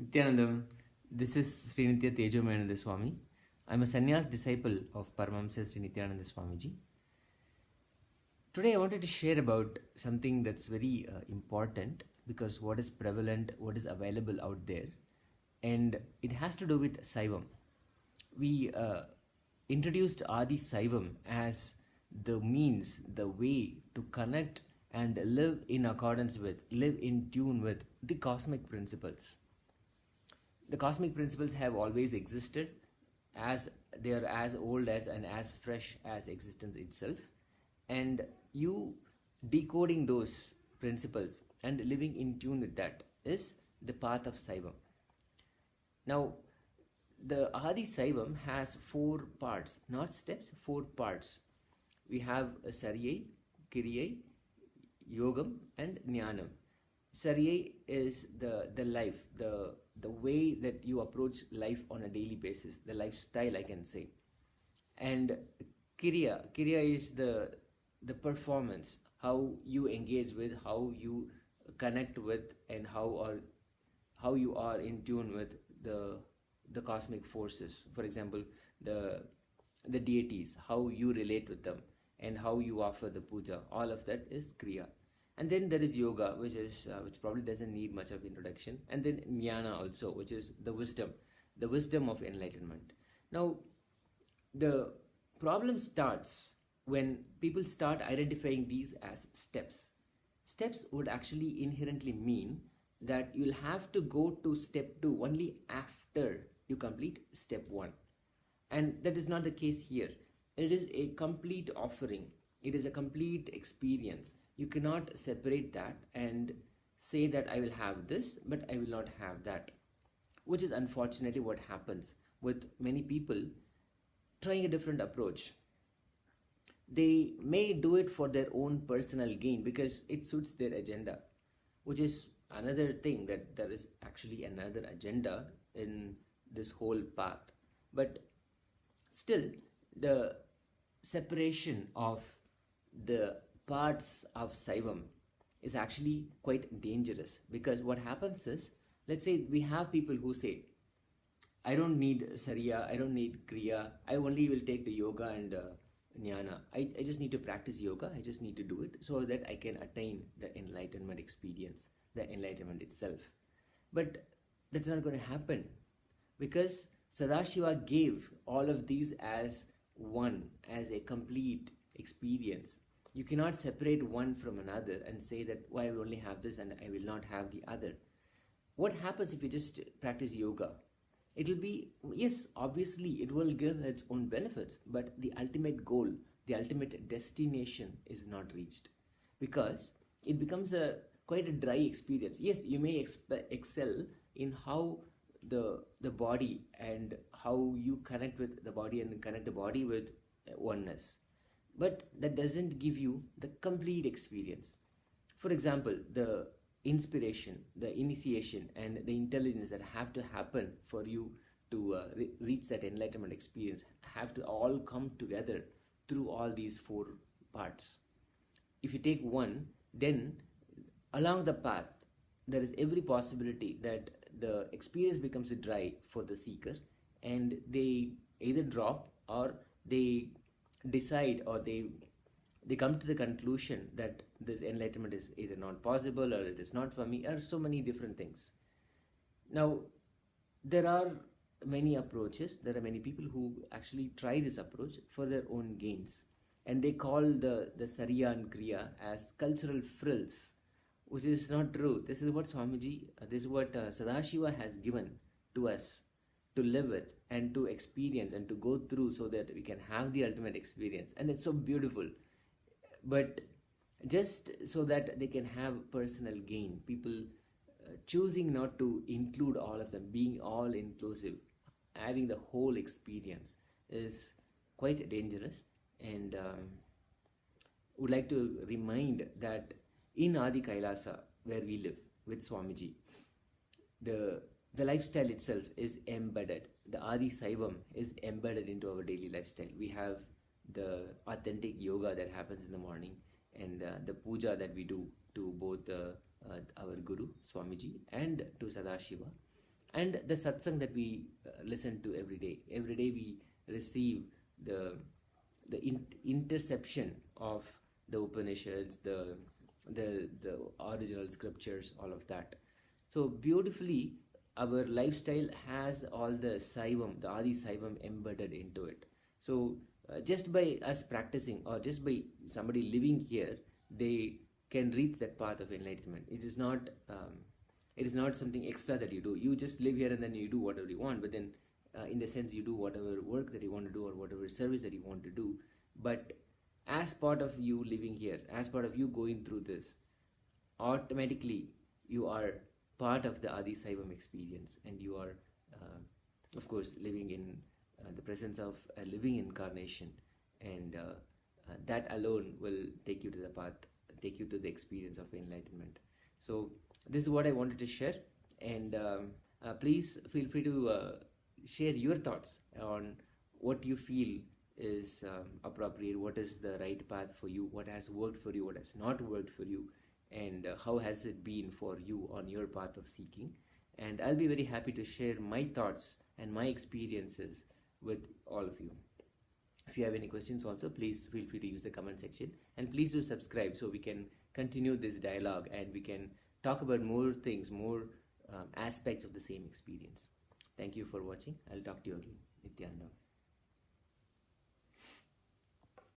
Nityanandam, this is Srinitya Tejomayananda Swami. I'm a sannyas disciple of Paramahamsa Sri Nityananda Swamiji. Today I wanted to share about something that's very important because what is prevalent, what is available out there, and it has to do with Saivam. We introduced Adi Saivam as the means, the way to connect and live in accordance with, live in tune with the cosmic principles. The cosmic principles have always existed, as they are as old as and as fresh as existence itself, and you decoding those principles and living in tune with that is the path of Saivam. Now, the Adi Saivam has four parts, not steps, four parts. We have Sariyai, Kiriyai, Yogam, and Jnanam. Sariyai is the life, the way that you approach life on a daily basis, the lifestyle, I can say. And Kriya is the performance, how you engage with, how you connect with, and how you are in tune with the cosmic forces. For example, the deities, how you relate with them, and how you offer the puja. All of that is Kriya. And then there is yoga, which probably doesn't need much of introduction. And then jnana also, which is the wisdom of enlightenment. Now, the problem starts when people start identifying these as steps. Steps would actually inherently mean that you'll have to go to step 2 only after you complete step 1. And that is not the case here. It is a complete offering. It is a complete experience. You cannot separate that and say that I will have this, but I will not have that. Which is unfortunately what happens with many people trying a different approach. They may do it for their own personal gain because it suits their agenda, which is another thing, that there is actually another agenda in this whole path. But still, the separation of the parts of Saivam is actually quite dangerous, because what happens is, let's say we have people who say, I don't need Sariya, I don't need Kriya, I only will take the yoga and Jnana. I just need to practice yoga, I just need to do it so that I can attain the enlightenment experience, the enlightenment itself. But that's not going to happen, because Sadashiva gave all of these as one, as a complete experience. You cannot separate one from another and say that, I will only have this and I will not have the other. What happens if you just practice yoga? It will be, yes, obviously it will give its own benefits, but the ultimate goal, the ultimate destination is not reached, because it becomes quite a dry experience. Yes, you may excel in how the body and how you connect with the body and connect the body with oneness, but that doesn't give you the complete experience. For example, the inspiration, the initiation, and the intelligence that have to happen for you to reach that enlightenment experience have to all come together through all these four parts. If you take one, then along the path, there is every possibility that the experience becomes dry for the seeker, and they either drop, or they decide, or they come to the conclusion that this enlightenment is either not possible, or it is not for me, or so many different things. Now, there are many approaches, there are many people who actually try this approach for their own gains, and they call the Sariya and Kriya as cultural frills, which is not true. This is what Swamiji, this is what Sadashiva has given to us to live with and to experience and to go through, so that we can have the ultimate experience. And it's so beautiful. But just so that they can have personal gain, people choosing not to include all of them, being all inclusive, having the whole experience, is quite dangerous. And would like to remind that in Adi Kailasa, where we live with Swamiji, the lifestyle itself is embedded. The Adi Saivam is embedded into our daily lifestyle. We have the authentic yoga that happens in the morning, and the puja that we do to both our Guru, Swamiji, and to Sadashiva. and the satsang that we listen to every day. Every day we receive the interception of the Upanishads, the original scriptures, all of that. So beautifully, our lifestyle has all the Saivam, the Adi Saivam embedded into it. So just by us practicing, or just by somebody living here, they can reach that path of enlightenment. It is not something extra that you do. You just live here and then you do whatever you want. But then, in the sense, you do whatever work that you want to do or whatever service that you want to do. But as part of you living here, as part of you going through this, automatically you are part of the Adi Saivam experience, and you are, of course, living in the presence of a living incarnation, and that alone will take you to the path, take you to the experience of enlightenment. So this is what I wanted to share, and please feel free to share your thoughts on what you feel is appropriate, what is the right path for you, what has worked for you, what has not worked for you, and how has it been for you on your path of seeking. And I'll be very happy to share my thoughts and my experiences with all of you. If you have any questions also, please feel free to use the comment section, and please do subscribe so we can continue this dialogue and we can talk about more things, more aspects of the same experience. Thank you for watching. I'll talk to you again. Nityananda.